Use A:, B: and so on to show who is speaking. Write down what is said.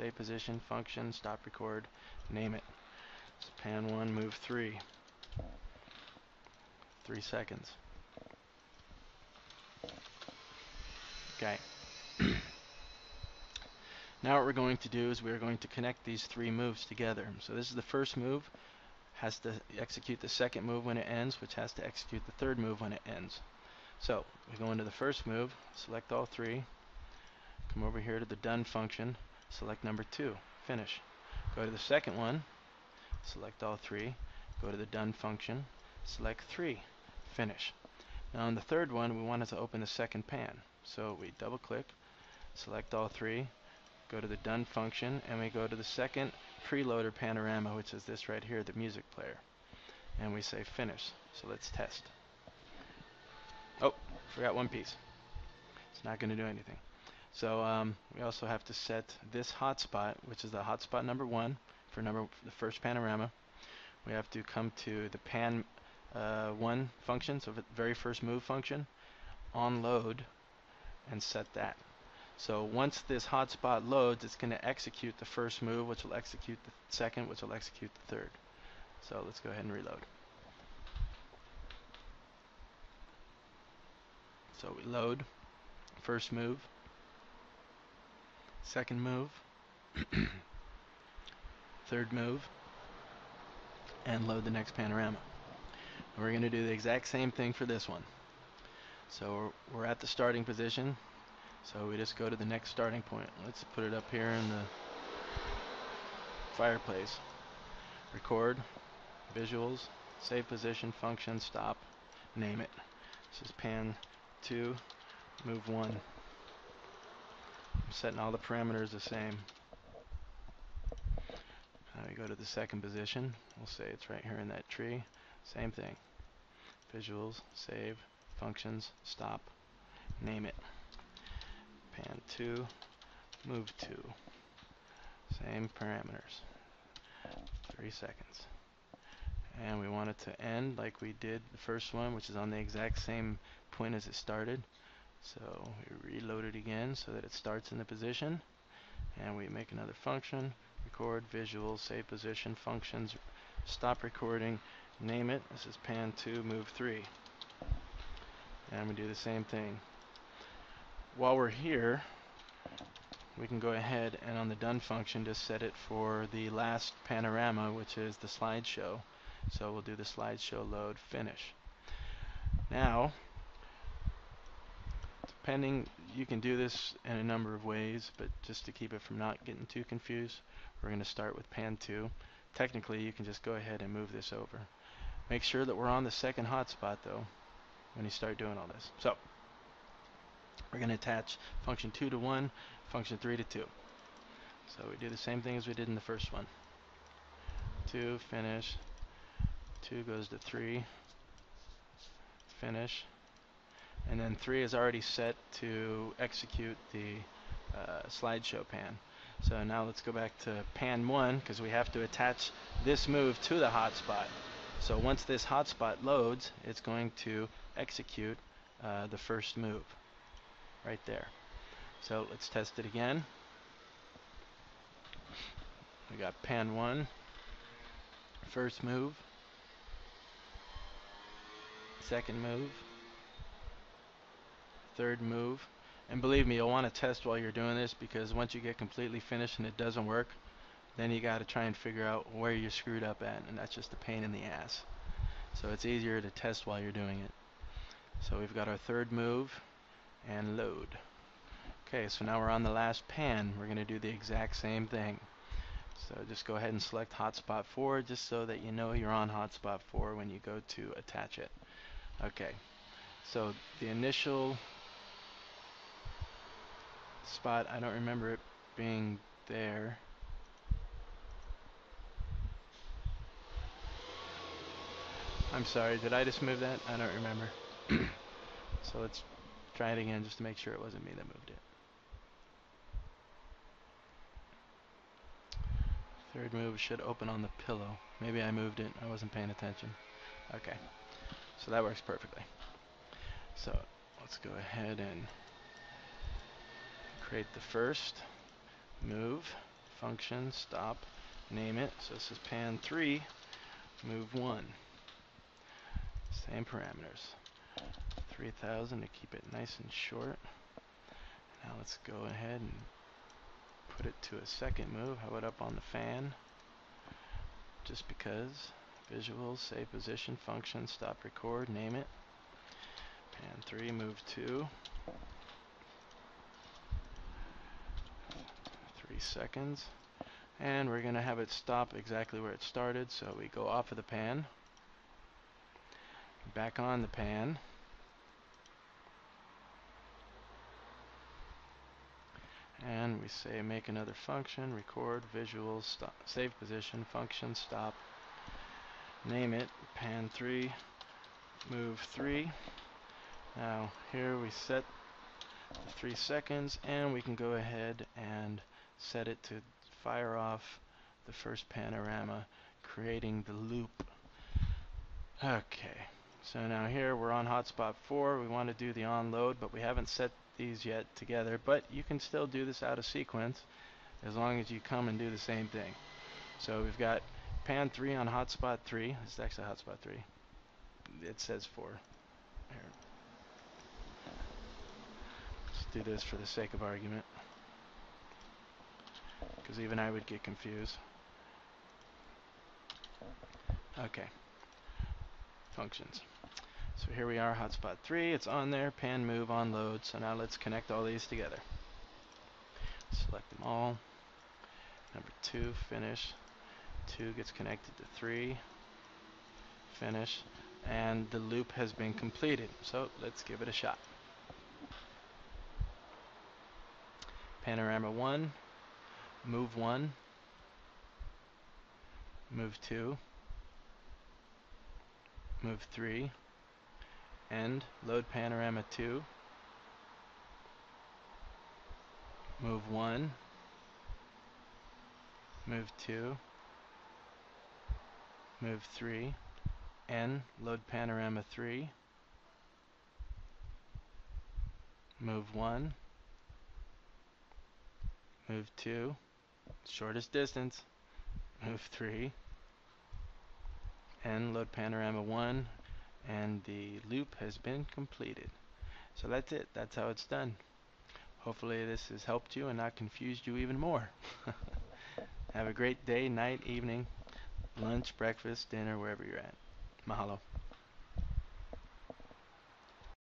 A: save position, function, stop record, name it. So pan 1, move 3. 3 seconds. Okay. Now what we're going to do is we're going to connect these 3 moves together. So this is the first move, has to execute the second move when it ends, which has to execute the third move when it ends. So we go into the first move, select all 3, come over here to the done function, select number 2, finish. Go to the second one, select all 3, go to the done function, select 3, finish. Now on the third one, we wanted to open the second pan. So we double click, select all 3, go to the done function, and we go to the second preloader panorama, which is this right here, the music player. And we say finish. So let's test. Oh, forgot one piece. It's not going to do anything. So we also have to set this hotspot, which is the hotspot number 1 for the first panorama. We have to come to the pan 1 function, so the very first move function, on load, and set that. So once this hotspot loads, it's going to execute the first move, which will execute the second, which will execute the third. So let's go ahead and reload. So we load, first move, second move, third move, and load the next panorama. We're going to do the exact same thing for this one. So we're at the starting position. So we just go to the next starting point. Let's put it up here in the fireplace. Record, visuals, save position, function, stop, name it. This is pan 2, move 1. I'm setting all the parameters the same. Now we go to the second position. We'll say it's right here in that tree. Same thing. Visuals, save, functions, stop, name it. Pan 2, move 2. Same parameters. 3 seconds. And we want it to end like we did the first one, which is on the exact same point as it started. So we reload it again so that it starts in the position. And we make another function, record, visual, save position, functions, stop recording, name it. This is pan 2, move 3. And we do the same thing. While we're here, we can go ahead and on the done function just set it for the last panorama, which is the slideshow. So we'll do the slideshow load, finish. Now, depending, you can do this in a number of ways, but just to keep it from not getting too confused, we're going to start with pan 2. Technically, you can just go ahead and move this over. Make sure that we're on the second hotspot though when you start doing all this. So we're going to attach function 2 to 1, function 3 to 2. So we do the same thing as we did in the first one. 2, finish. 2 goes to 3, finish. And then 3 is already set to execute the slideshow pan. So now let's go back to pan 1 because we have to attach this move to the hotspot. So once this hotspot loads, it's going to execute the first move right there. So let's test it again. We got pan 1, first move, second move, third move. And believe me, you'll want to test while you're doing this, because once you get completely finished and it doesn't work, then you got to try and figure out where you screwed up at, and that's just a pain in the ass. So it's easier to test while you're doing it. So we've got our third move and load. Okay, so now we're on the last pan. We're going to do the exact same thing. So just go ahead and select hotspot 4 just so that you know you're on hotspot 4 when you go to attach it. Okay, so the initial spot, I don't remember it being there. I'm sorry, did I just move that? I don't remember. So let's try it again just to make sure it wasn't me that moved it. Third move should open on the pillow. Maybe I moved it. I wasn't paying attention. Okay, so that works perfectly. So let's go ahead and create the first move, function, stop, name it. So this is pan 3, move 1. Same parameters. 3000 to keep it nice and short. Now let's go ahead and put it to a second move. How about up on the fan? Just because. Visuals, save position, function, stop, record, name it. Pan 3, move 2. 3 seconds. And we're going to have it stop exactly where it started. So we go off of the pan, back on the pan, and we say make another function, record, visuals, stop, save position, function, stop, name it, pan 3, move 3. Now here we set the 3 seconds, and we can go ahead and set it to fire off the first panorama, creating the loop. Okay, so now here we're on hotspot 4. We want to do the onload, but we haven't set these yet together, but you can still do this out of sequence as long as you come and do the same thing. So we've got pan 3 on hotspot 3. This is actually hotspot 3. It says 4. Here. Let's do this for the sake of argument, because even I would get confused. Okay. Functions. So here we are, hotspot 3. It's on there. Pan, move, onload. So now let's connect all these together. Select them all. Number 2, finish. 2 gets connected to 3. Finish. And the loop has been completed. So let's give it a shot. Panorama 1, move 1, move 2, move 3, end, load panorama 2, move 1, move 2, move 3, end, load panorama 3, move 1, move 2, shortest distance, move 3, end, load panorama 1, and the loop has been completed. So that's it. That's how it's done. Hopefully this has helped you and not confused you even more. Have a great day, night, evening, lunch, breakfast, dinner, wherever you're at. Mahalo.